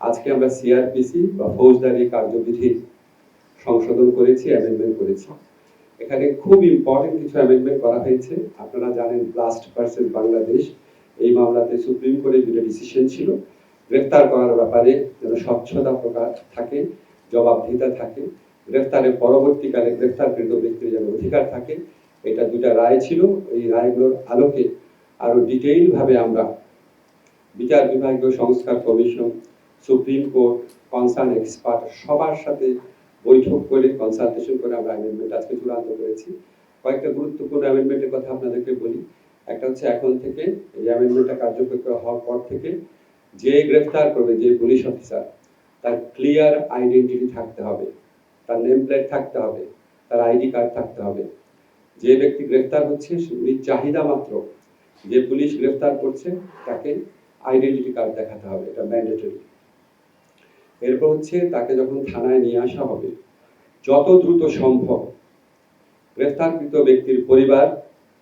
আজকে আমরা সিআরপিসি বা ফৌজদারি কার্যবিধি সংশোধন করেছি, অ্যামেন্ডমেন্ট করেছি। এখানে খুব ইম্পর্টেন্ট কিছু অ্যামেন্ডমেন্ট করা হয়েছে। আপনারা জানেন ব্লাস্ট ভার্সেস বাংলাদেশ, এই মামলাতে সুপ্রিম কোর্টের দুটো ডিসিশন ছিল। গ্রেফতার করার ব্যাপারে যেন স্বচ্ছতা প্রকাশ থাকে, জবাবদিহিতা থাকে, গ্রেফতারের পরবর্তীকালে গ্রেফতারকৃত ব্যক্তির যেন অধিকার থাকে, এটা দুটা রায় ছিল। এই রায়গুলোর আলোকে আরো ডিটেইল ভাবে আমরা বিচার বিভাগীয় সংস্কার commission, supreme court, concern expert সবার সাথে বৈঠক করে কনসালটেশন করে আমরা অ্যামেন্ডমেন্ট আজকে চূড়ান্ত করেছি। কয়েকটা গুরুত্বপূর্ণ অ্যামেন্ডমেন্টের কথা আপনাদেরকে বলি। একটা হচ্ছে এখন থেকে এই অ্যামেন্ডমেন্টটা কার্যকর হওয়ার পর থেকে যে গ্রেফতার করবে, যে পুলিশ অফিসার, তার ক্লিয়ার আইডেন্টিটি থাকতে হবে, তার নেম প্লেট থাকতে হবে, তার আইডি কার্ড থাকতে হবে। যে ব্যক্তি গ্রেফতার হচ্ছে উনি চাহিদা মাত্র যে পুলিশ গ্রেফতার করছে তাকে আইডেন্টিটি কার্ড দেখাতে হবে, এটা ম্যান্ডেটরি। এরপর হচ্ছে তাকে যখন থানায় নিয়ে আসা হবে যত দ্রুত সম্ভব গ্রেফতারকৃত ব্যক্তির পরিবার,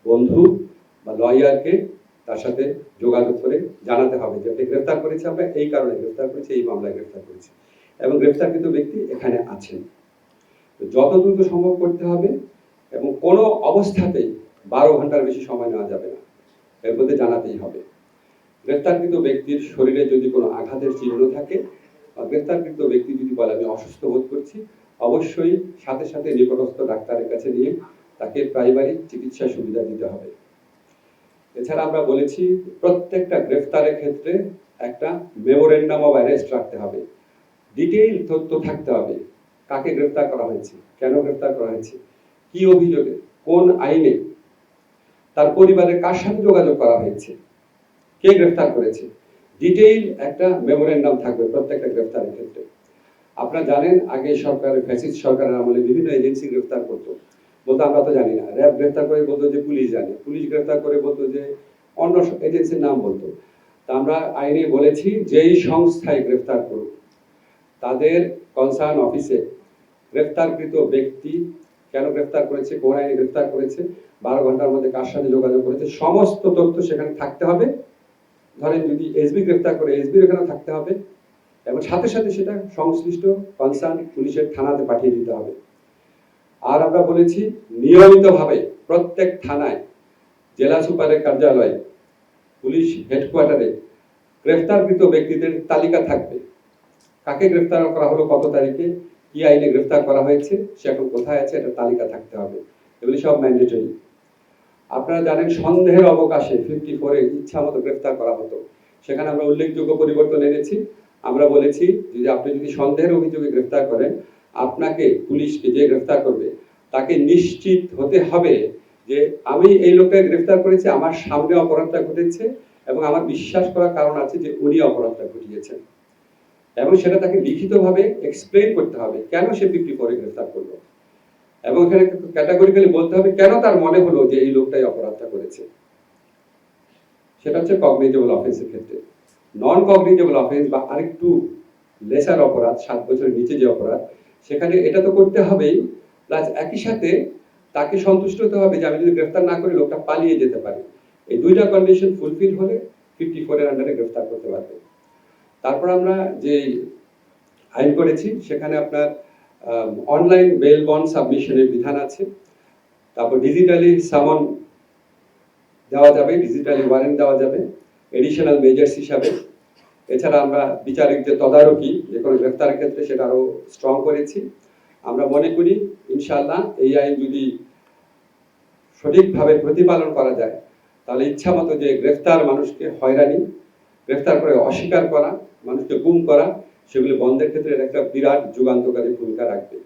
বন্ধু বা লয়ারকে তার সাথে যোগাযোগ করে জানাতে হবে যে আপনি গ্রেফতার করেছি, আমরা এই কারণে গ্রেফতার করেছি, এই মামলায় গ্রেফতার করেছি এবং গ্রেফতারকৃত ব্যক্তি এখানে আছেন। যত দ্রুত সম্ভব করতে হবে এবং কোনো অবস্থাতেই 12 ঘন্টার বেশি সময় নেওয়া যাবে না, এর মধ্যে জানাতেই হবে। গ্রেফতারকৃত ব্যক্তির শরীরে যদি কোনো আঘাতের চিহ্ন থাকে বা গ্রেফতারকৃত ব্যক্তি যদি বলে আমি অসুস্থ বোধ করছি, অবশ্যই সাথে সাথে নিকটস্থ ডাক্তারের কাছে নিয়ে তাকে প্রাইমারি চিকিৎসা সুবিধা দিতে হবে। এছাড়া আমরা বলেছি প্রত্যেকটা গ্রেফতারের ক্ষেত্রে একটা মেমোরেন্ডাম অফ অ্যারেস্ট রাখতে হবে, ডিটেইল তথ্য থাকতে হবে। কাকে গ্রেফতার করা হয়েছে, কেন গ্রেফতার করা হয়েছে, কি অভিযোগে, কোন আইনে, তার পরিবারের কার সাথে যোগাযোগ করা হয়েছে, কে গ্রেফতার করেছে, ডিটেইল একটা মেমোরেন্ডাম থাকবে প্রত্যেকটা গ্রেফতারের ক্ষেত্রে। আপনারা জানেন আগে সরকারের ফ্যাসিস্ট সরকারের আমলে বিভিন্ন এজেন্সি গ্রেফতার করতো, বলতো আমরা তো জানি না। র্যাব গ্রেফতার করে বলতো যে পুলিশ জানে, পুলিশ গ্রেফতার করে বলতো যে অন্য এজেন্সির নাম বলতো। তা আমরা আইনে বলেছি যেই সংস্থায় গ্রেফতার করুক তাদের কনসার্ন অফিসে গ্রেফতারকৃত ব্যক্তি কেন গ্রেফতার করেছে, কোন আইনে গ্রেফতার করেছে, 12 ঘন্টার মধ্যে কার সাথে যোগাযোগ করেছে, সমস্ত তথ্য সেখানে থাকতে হবে। ধরেন যদি এসবি গ্রেফতার করে এসবির ওখানে থাকতে হবে এবং সাথে সাথে সেটা সংশ্লিষ্ট কনসার্ন পুলিশের থানাতে পাঠিয়ে দিতে হবে। আর আমরা বলেছি নিয়মিতভাবে প্রত্যেক থানায়, জেলা সুপারের কার্যালয়ে, পুলিশ হেডকোয়ার্টারে গ্রেফতারকৃত ব্যক্তিদের তালিকা থাকবে। কাকে গ্রেফতার করা হলো, কত তারিখে, কি আইনে গ্রেফতার করা হয়েছে, সে এখন কোথায় আছে, এটা তালিকা থাকতে হবে। এগুলি সব ম্যান্ডেটরি। আপনারা জানেন সন্দেহের অবকাশে 54-এ ইচ্ছা মতো গ্রেফতার করা হতো, সেখানে আমরা উল্লেখযোগ্য পরিবর্তন এনেছি। আমরা বলেছি যে আপনি যদি সন্দেহের অভিযোগে গ্রেফতার করেন, আপনাকে পুলিশকে যে গ্রেফতার করবে তাকে নিশ্চিত হতে হবে যে আমি এই লোককে গ্রেফতার করেছি, আমার সামনে অপরাধটা ঘটেছে এবং আমার বিশ্বাস করার কারণ আছে যে উনি অপরাধটা ঘটিয়েছেন, এবং সেটা তাকে লিখিতভাবে এক্সপ্লেইন করতে হবে কেন সে 54-এ গ্রেফতার করলো, এবং এখানে ক্যাটাগরিক্যালি বলতে হবে কেন তার মনে হলো যে এই লোকটাই অপরাধটা করেছে। সেটা হচ্ছে কগনিজেবল অফেন্সের ক্ষেত্রে। নন কগনিজেবল অফেন্স বা আরেকটু লেসার অপরাধ, 7 বছরের নিচে যে অপরাধ, সেখানে এটা তো করতে হবেই, প্লাস একই সাথে তাকে সন্তুষ্ট হতে হবে যে আমি যদি গ্রেফতার না করি লোকটা পালিয়ে যেতে পারে। এই দুইটা কন্ডিশন ফুলফিল হলে 54-এর আন্ডারে গ্রেফতার করতে পারবে। তারপর আমরা যে আইন করেছি সেখানে আপনার অনলাইন বেল বন্ড সাবমিশনের বিধান আছে। তারপর ডিজিটালি সামন দেওয়া যাবে, ডিজিটালি ওয়ারেন্ট দেওয়া যাবে এডিশনাল মেজার্স হিসাবে। এছাড়া আমরা বিচারিক যে তদারকি যে কোনো গ্রেফতারের ক্ষেত্রে সেটা আরো স্ট্রং করেছি। আমরা মনে করি ইনশাআল্লাহ এই আইন যদি সঠিকভাবে প্রতিপালন করা যায় তাহলে ইচ্ছা মতো যে গ্রেফতার, মানুষকে হয়রানি, গ্রেফতার করে অস্বীকার করা, মানুষকে গুম করা, সেগুলি বন্ধের ক্ষেত্রে একটা বিরাট যুগান্তকারী ভূমিকা রাখবে।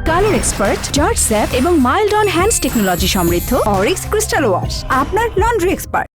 কালার এক্সপার্ট, জর্জ স্যাপ এবং মাইল্ড অন হ্যান্ডস টেকনোলজি সমৃদ্ধ অরিক্স ক্রিস্টাল ওয়াশ আপনার লন্ড্রি এক্সপার্ট।